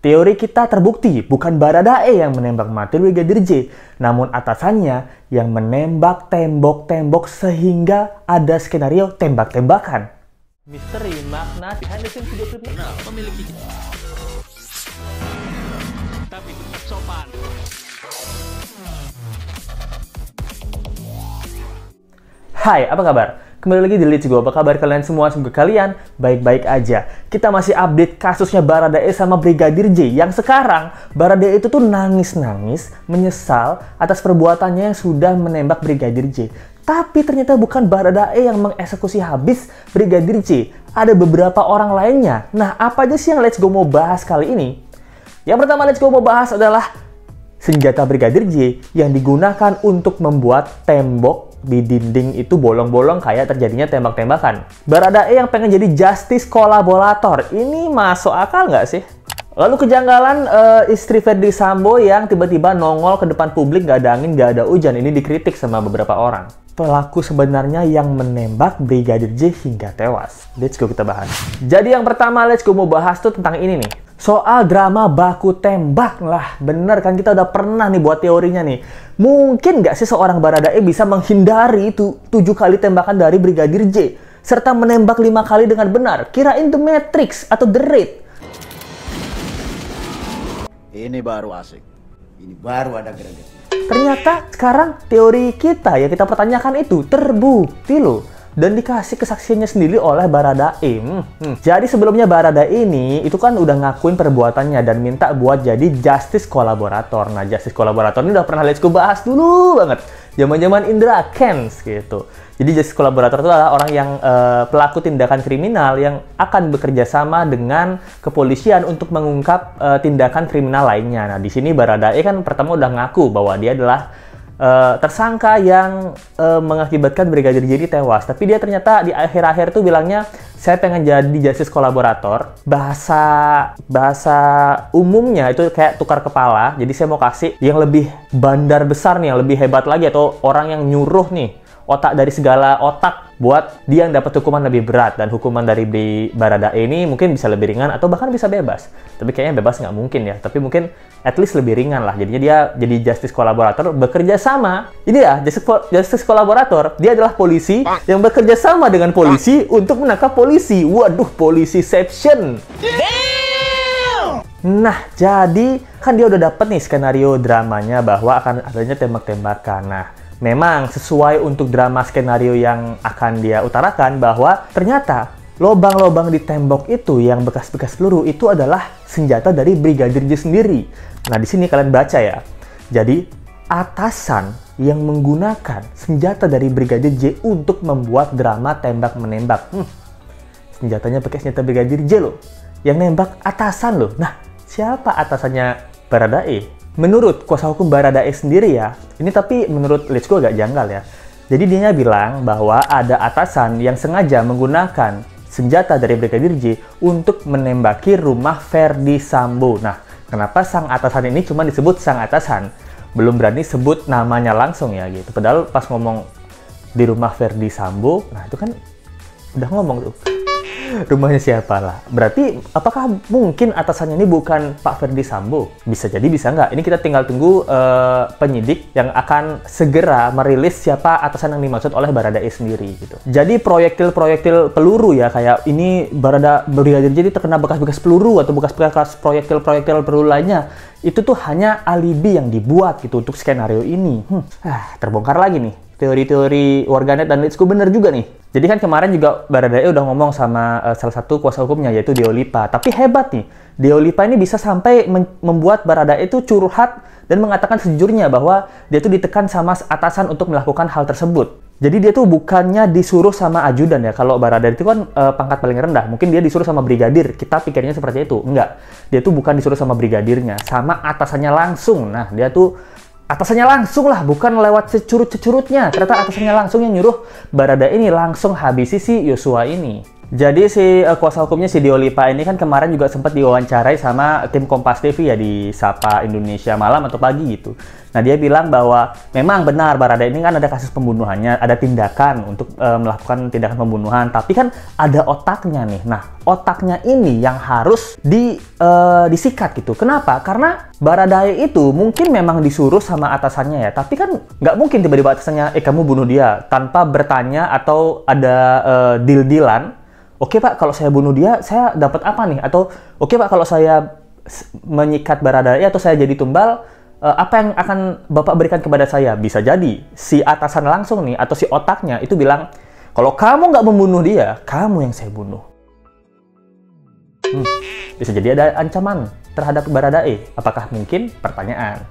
Teori kita terbukti bukan Baradae yang menembak mati Brigadir J, namun atasannya yang menembak tembok-tembok sehingga ada skenario tembak-tembakan. Misteri makna behind the scenes video klip memiliki tapi tetap sopan. Hai, apa kabar? Kembali lagi di Let's Go. Apa kabar kalian semua? Semoga kalian baik-baik aja. Kita masih update kasusnya Baradae sama Brigadir J. Yang sekarang Baradae itu tuh nangis-nangis, menyesal atas perbuatannya yang sudah menembak Brigadir J. Tapi ternyata bukan Baradae yang mengeksekusi habis Brigadir J. Ada beberapa orang lainnya. Nah, apa aja sih yang Let's Go mau bahas kali ini? Yang pertama Let's Go mau bahas adalah senjata Brigadir J yang digunakan untuk membuat tembok di dinding itu bolong-bolong kayak terjadinya tembak-tembakan. Baradae yang pengen jadi justice kolaborator, ini masuk akal nggak sih? Lalu kejanggalan istri Ferdy Sambo yang tiba-tiba nongol ke depan publik nggak ada angin, nggak ada hujan, ini dikritik sama beberapa orang. Pelaku sebenarnya yang menembak Brigadir J hingga tewas. Let's go kita bahas. Jadi yang pertama Let's Go mau bahas tuh tentang ini nih. Soal drama baku tembak lah. Bener kan, kita udah pernah nih buat teorinya nih. Mungkin nggak sih seorang Baradae bisa menghindari itu 7 kali tembakan dari Brigadir J serta menembak 5 kali dengan benar? Kirain The Matrix atau The Raid. Ini baru asik. Ini baru ada greget. Ternyata sekarang teori kita yang kita pertanyakan itu terbukti loh. Dan dikasih kesaksiannya sendiri oleh Baradae. Jadi sebelumnya Baradae ini itu kan udah ngakuin perbuatannya dan minta buat jadi justice kolaborator. Nah, justice kolaborator ini udah pernah Let's Go bahas dulu banget. Zaman-zaman Indra Kents gitu. Jadi justice kolaborator itu adalah orang yang pelaku tindakan kriminal yang akan bekerja sama dengan kepolisian untuk mengungkap tindakan kriminal lainnya. Nah, di sini Baradae kan pertama udah ngaku bahwa dia adalah tersangka yang mengakibatkan Brigadir J ini tewas. Tapi dia ternyata di akhir-akhir tuh bilangnya, saya pengen jadi justice kolaborator. Bahasa umumnya itu kayak tukar kepala. Jadi saya mau kasih yang lebih bandar besar nih, yang lebih hebat lagi, atau orang yang nyuruh nih, otak dari segala otak, buat dia yang dapat hukuman lebih berat. Dan hukuman dari Baradae ini mungkin bisa lebih ringan atau bahkan bisa bebas. Tapi kayaknya bebas nggak mungkin ya. Tapi mungkin at least lebih ringan lah. Jadinya dia jadi justice kolaborator bekerja sama. Ini ya, justice kolaborator. Dia adalah polisi yang bekerja sama dengan polisi untuk menangkap polisi. Waduh, polisiception. Nah, jadi kan dia udah dapet nih skenario dramanya bahwa akan adanya tembak-tembakan. Nah, memang sesuai untuk drama skenario yang akan dia utarakan bahwa ternyata lobang-lobang di tembok itu yang bekas-bekas peluru itu adalah senjata dari Brigadir J sendiri. Nah, di sini kalian baca ya. Jadi, atasan yang menggunakan senjata dari Brigadir J untuk membuat drama tembak-menembak. Senjatanya pakai senjata Brigadir J loh. Yang nembak atasan loh. Nah, siapa atasannya Baradae? Menurut kuasa hukum Baradae sendiri ya, ini tapi menurut Let's Go agak janggal ya. Jadi dia bilang bahwa ada atasan yang sengaja menggunakan senjata dari Brigadir J untuk menembaki rumah Ferdy Sambo. Nah, kenapa sang atasan ini cuma disebut sang atasan? Belum berani sebut namanya langsung ya gitu. Padahal pas ngomong di rumah Ferdy Sambo, nah itu kan udah ngomong tuh. Rumahnya siapa lah. Berarti apakah mungkin atasannya ini bukan Pak Ferdy Sambo? Bisa jadi, bisa nggak. Ini kita tinggal tunggu penyidik yang akan segera merilis siapa atasan yang dimaksud oleh Baradae sendiri gitu. Jadi proyektil-proyektil peluru ya, kayak ini Brigadir J terkena bekas-bekas peluru atau bekas-bekas proyektil-proyektil peluru lainnya. Itu tuh hanya alibi yang dibuat gitu untuk skenario ini. Terbongkar lagi nih. Teori-teori warganet dan Let's Go bener juga nih. Jadi kan kemarin juga Baradae udah ngomong sama salah satu kuasa hukumnya yaitu Deo Lipa. Tapi hebat nih, Deo Lipa ini bisa sampai membuat Baradae itu curhat dan mengatakan sejujurnya bahwa dia tuh ditekan sama atasan untuk melakukan hal tersebut. Jadi dia tuh bukannya disuruh sama ajudan ya. Kalau Baradae itu kan pangkat paling rendah. Mungkin dia disuruh sama brigadir. Kita pikirnya seperti itu. Enggak. Dia tuh bukan disuruh sama brigadirnya, sama atasannya langsung. Nah, dia tuh atasannya langsung lah, bukan lewat securut-securutnya. Ternyata atasannya langsung yang nyuruh Baradae ini langsung habisi si Yosua ini. Jadi si kuasa hukumnya si Diolipa ini kan kemarin juga sempat diwawancarai sama tim Kompas TV ya di Sapa Indonesia Malam atau Pagi gitu. Nah dia bilang bahwa memang benar Barada ini kan ada kasus pembunuhannya, ada tindakan untuk melakukan tindakan pembunuhan, tapi kan ada otaknya nih. Nah otaknya ini yang harus disikat gitu. Kenapa? Karena Baradae itu mungkin memang disuruh sama atasannya ya, tapi kan nggak mungkin tiba-tiba atasannya, kamu bunuh dia tanpa bertanya atau ada deal-dealan. Oke Pak, kalau saya bunuh dia, saya dapat apa nih? Atau oke Pak, kalau saya menyikat Baradae atau saya jadi tumbal, apa yang akan Bapak berikan kepada saya? Bisa jadi si atasan langsung nih, atau si otaknya itu bilang, kalau kamu nggak membunuh dia, kamu yang saya bunuh. Bisa jadi ada ancaman terhadap Baradae. Apakah mungkin? Pertanyaan.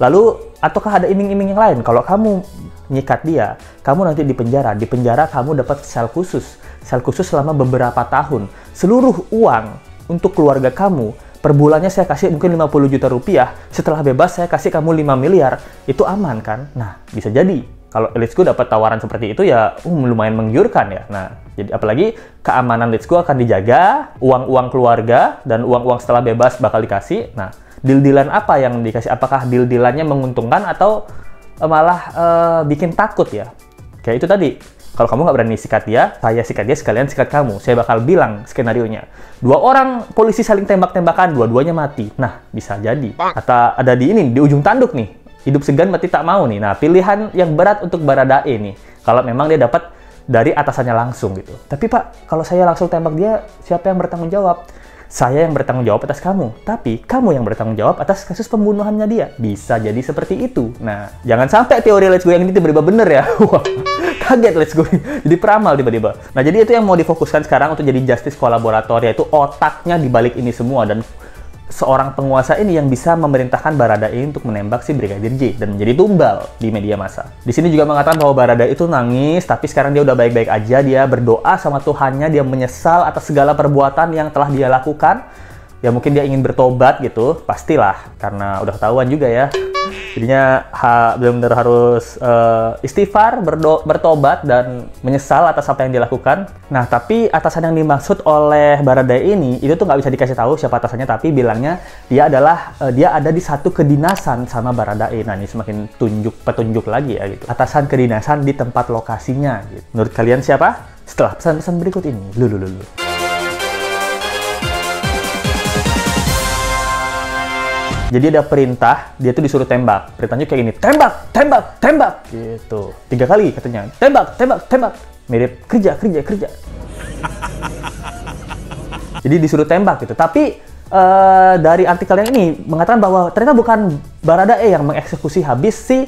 Lalu, ataukah ada iming-iming yang lain? Kalau kamu nyikat dia, kamu nanti di penjara. Di penjara kamu dapat sel khusus. Sel khusus selama beberapa tahun. Seluruh uang untuk keluarga kamu, per bulannya saya kasih mungkin 50 juta rupiah. Setelah bebas saya kasih kamu 5 miliar. Itu aman kan? Nah, bisa jadi. Kalau Let's Go dapat tawaran seperti itu ya lumayan menggiurkan ya. Nah, jadi apalagi keamanan Let's Go akan dijaga, uang-uang keluarga, dan uang-uang setelah bebas bakal dikasih. Nah, deal-dealan apa yang dikasih? Apakah deal-dealannya menguntungkan atau malah bikin takut ya? Kayak itu tadi. Kalau kamu nggak berani sikat dia, saya sikat dia sekalian sikat kamu. Saya bakal bilang skenarionya. 2 orang polisi saling tembak-tembakan, dua-duanya mati. Nah, bisa jadi. Atau ada di ujung tanduk nih. Hidup segan mati tak mau nih. Nah, pilihan yang berat untuk Baradae nih. Kalau memang dia dapat dari atasannya langsung gitu. Tapi Pak, kalau saya langsung tembak dia, siapa yang bertanggung jawab? Saya yang bertanggung jawab atas kamu, tapi kamu yang bertanggung jawab atas kasus pembunuhannya dia. Bisa jadi seperti itu. Nah, jangan sampai teori Let's Go yang ini tiba-tiba bener ya. Wah, kaget Let's Go. Jadi peramal tiba-tiba. Nah, jadi itu yang mau difokuskan sekarang untuk jadi justice kolaborator, yaitu otaknya dibalik ini semua. Dan seorang penguasa ini yang bisa memerintahkan Baradae untuk menembak si Brigadir J dan menjadi tumbal di media massa. Di sini juga mengatakan bahwa Baradae itu nangis, tapi sekarang dia udah baik-baik aja. Dia berdoa sama Tuhannya, dia menyesal atas segala perbuatan yang telah dia lakukan. Ya mungkin dia ingin bertobat gitu, pastilah, karena udah ketahuan juga ya. Jadinya benar-benar harus istighfar, bertobat, dan menyesal atas apa yang dilakukan. Nah, tapi atasan yang dimaksud oleh Baradae ini, itu tuh nggak bisa dikasih tahu siapa atasannya, tapi bilangnya dia ada di satu kedinasan sama Baradae. Nah, ini semakin petunjuk lagi ya gitu. Atasan kedinasan di tempat lokasinya gitu. Menurut kalian siapa? Setelah pesan-pesan berikut ini. Lulu. Jadi ada perintah, dia tuh disuruh tembak. Perintahnya kayak gini, tembak, gitu. 3 kali katanya, tembak. Mirip kerja. Jadi disuruh tembak gitu. Tapi dari artikel yang ini mengatakan bahwa ternyata bukan Baradae yang mengeksekusi habis si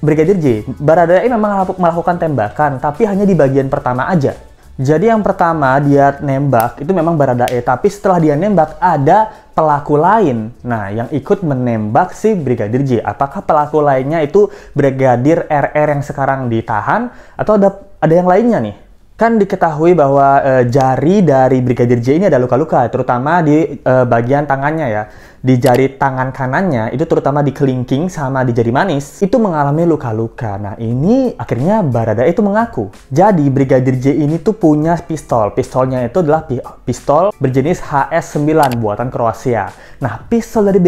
Brigadir J. Baradae memang melakukan tembakan, tapi hanya di bagian pertama aja. Jadi yang pertama dia nembak itu memang Baradae, tapi setelah dia nembak ada pelaku lain. Nah, yang ikut menembak si Brigadir J. Apakah pelaku lainnya itu Brigadir RR yang sekarang ditahan atau ada yang lainnya nih? Kan diketahui bahwa jari dari Brigadir J ini ada luka-luka, terutama di bagian tangannya ya. Di jari tangan kanannya, itu terutama di kelingking sama di jari manis, itu mengalami luka-luka. Nah, ini akhirnya Baradae itu mengaku. Jadi, Brigadir J ini tuh punya pistol. Pistolnya itu adalah pistol berjenis HS9 buatan Kroasia. Nah, pistol dari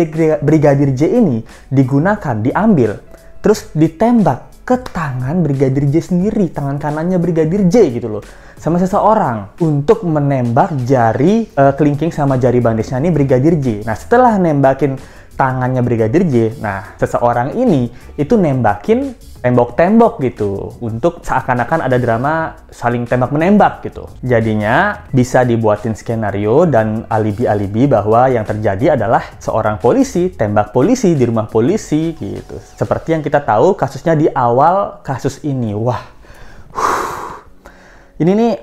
Brigadir J ini diambil, terus ditembak ke tangan Brigadir J sendiri, tangan kanannya Brigadir J gitu loh, sama seseorang untuk menembak jari kelingking sama jari bandisnya ini Brigadir J. Nah, setelah nembakin tangannya Brigadir J, nah seseorang ini itu nembakin tembok-tembok gitu, untuk seakan-akan ada drama saling tembak-menembak gitu. Jadinya bisa dibuatin skenario dan alibi-alibi bahwa yang terjadi adalah seorang polisi tembak polisi di rumah polisi gitu. Seperti yang kita tahu kasusnya di awal kasus ini. Wah, ini nih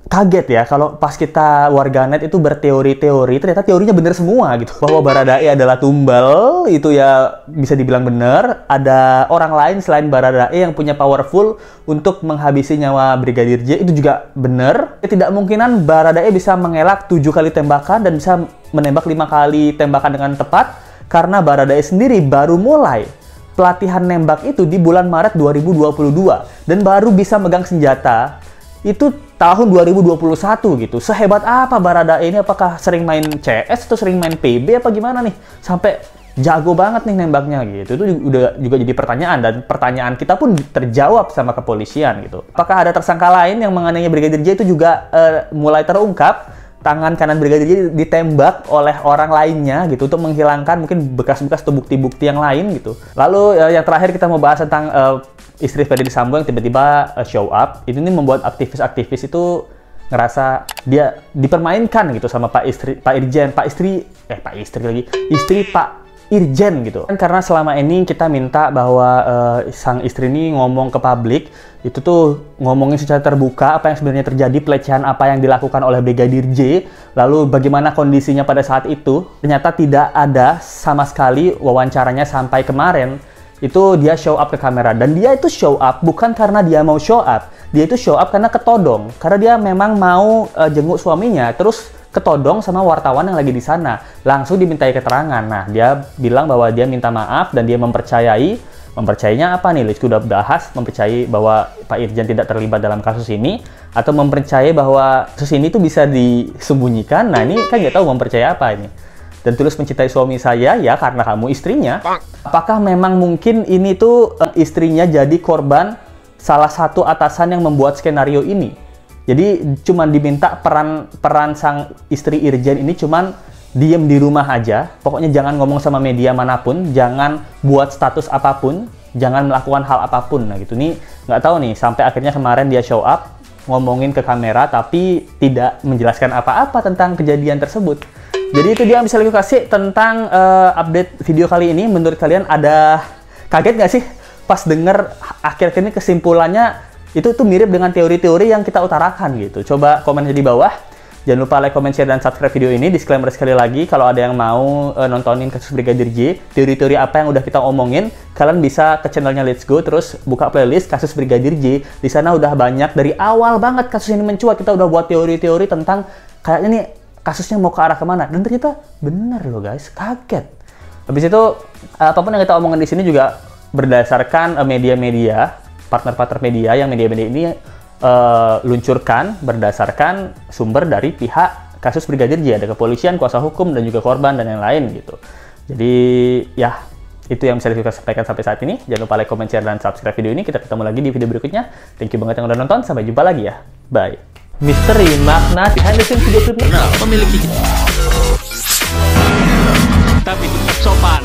kaget ya kalau pas kita warganet itu berteori-teori, ternyata teorinya bener semua gitu. Bahwa Baradae adalah tumbal, itu ya bisa dibilang bener. Ada orang lain selain Baradae yang punya powerful untuk menghabisi nyawa Brigadir J, itu juga bener. Tidak mungkinan Baradae bisa mengelak 7 kali tembakan dan bisa menembak 5 kali tembakan dengan tepat, karena Baradae sendiri baru mulai pelatihan nembak itu di bulan Maret 2022 dan baru bisa megang senjata itu tahun 2021 gitu. Sehebat apa Baradae ini? Apakah sering main CS atau sering main PB apa gimana nih? Sampai jago banget nih nembaknya gitu. Itu juga jadi pertanyaan, dan pertanyaan kita pun terjawab sama kepolisian gitu. Apakah ada tersangka lain yang menganiaya Brigadir J? Itu juga mulai terungkap. Tangan kanan Brigadir J ditembak oleh orang lainnya gitu untuk menghilangkan mungkin bekas-bekas atau bukti-bukti yang lain gitu. Lalu yang terakhir kita mau bahas tentang istri Ferdy Sambo yang tiba-tiba show up. Ini membuat aktivis-aktivis itu ngerasa dia dipermainkan gitu sama istri Pak Irjen gitu. Karena selama ini kita minta bahwa sang istri ini ngomong ke publik, itu tuh ngomongin secara terbuka apa yang sebenarnya terjadi, pelecehan apa yang dilakukan oleh Brigadir J, lalu bagaimana kondisinya pada saat itu. Ternyata tidak ada sama sekali wawancaranya sampai kemarin. Itu dia show up ke kamera, dan dia itu show up bukan karena dia mau show up. Dia itu show up karena ketodong, karena dia memang mau jenguk suaminya, terus ketodong sama wartawan yang lagi di sana. Langsung dimintai keterangan. Nah, dia bilang bahwa dia minta maaf dan dia mempercayainya apa nih? Liz udah bahas, mempercayai bahwa Pak Irjen tidak terlibat dalam kasus ini, atau mempercayai bahwa kasus ini tuh bisa disembunyikan. Nah, ini kan nggak tahu mempercayai apa ini. Dan tulus mencintai suami saya ya karena kamu istrinya. Apakah memang mungkin ini tuh istrinya jadi korban salah satu atasan yang membuat skenario ini? Jadi cuman diminta peran sang istri Irjen ini cuman diem di rumah aja. Pokoknya jangan ngomong sama media manapun, jangan buat status apapun, jangan melakukan hal apapun. Nah gitu nih, nggak tahu nih sampai akhirnya kemarin dia show up ngomongin ke kamera tapi tidak menjelaskan apa-apa tentang kejadian tersebut. Jadi itu dia yang bisa aku kasih tentang update video kali ini. Menurut kalian ada kaget nggak sih pas denger akhir-akhir ini kesimpulannya itu tuh mirip dengan teori-teori yang kita utarakan gitu. Coba komen di bawah. Jangan lupa like, comment, share, dan subscribe video ini. Disclaimer sekali lagi, kalau ada yang mau nontonin kasus Brigadir J, teori-teori apa yang udah kita omongin, kalian bisa ke channelnya Let's Go, terus buka playlist kasus Brigadir J. Di sana udah banyak, dari awal banget kasus ini mencuat, kita udah buat teori-teori tentang kayaknya nih kasusnya mau ke arah kemana. Dan ternyata bener loh guys, kaget. Habis itu, apapun yang kita omongin di sini juga berdasarkan media-media, partner-partner media yang media-media ini luncurkan berdasarkan sumber dari pihak kasus Brigadir J. Ada kepolisian, kuasa hukum, dan juga korban, dan yang lain gitu. Jadi ya, itu yang bisa saya sampaikan sampai saat ini. Jangan lupa like, comment, share, dan subscribe video ini. Kita ketemu lagi di video berikutnya. Thank you banget yang udah nonton. Sampai jumpa lagi ya. Bye. Misteri makna behind the scenes video klip Memiliki tapi tetap sopan.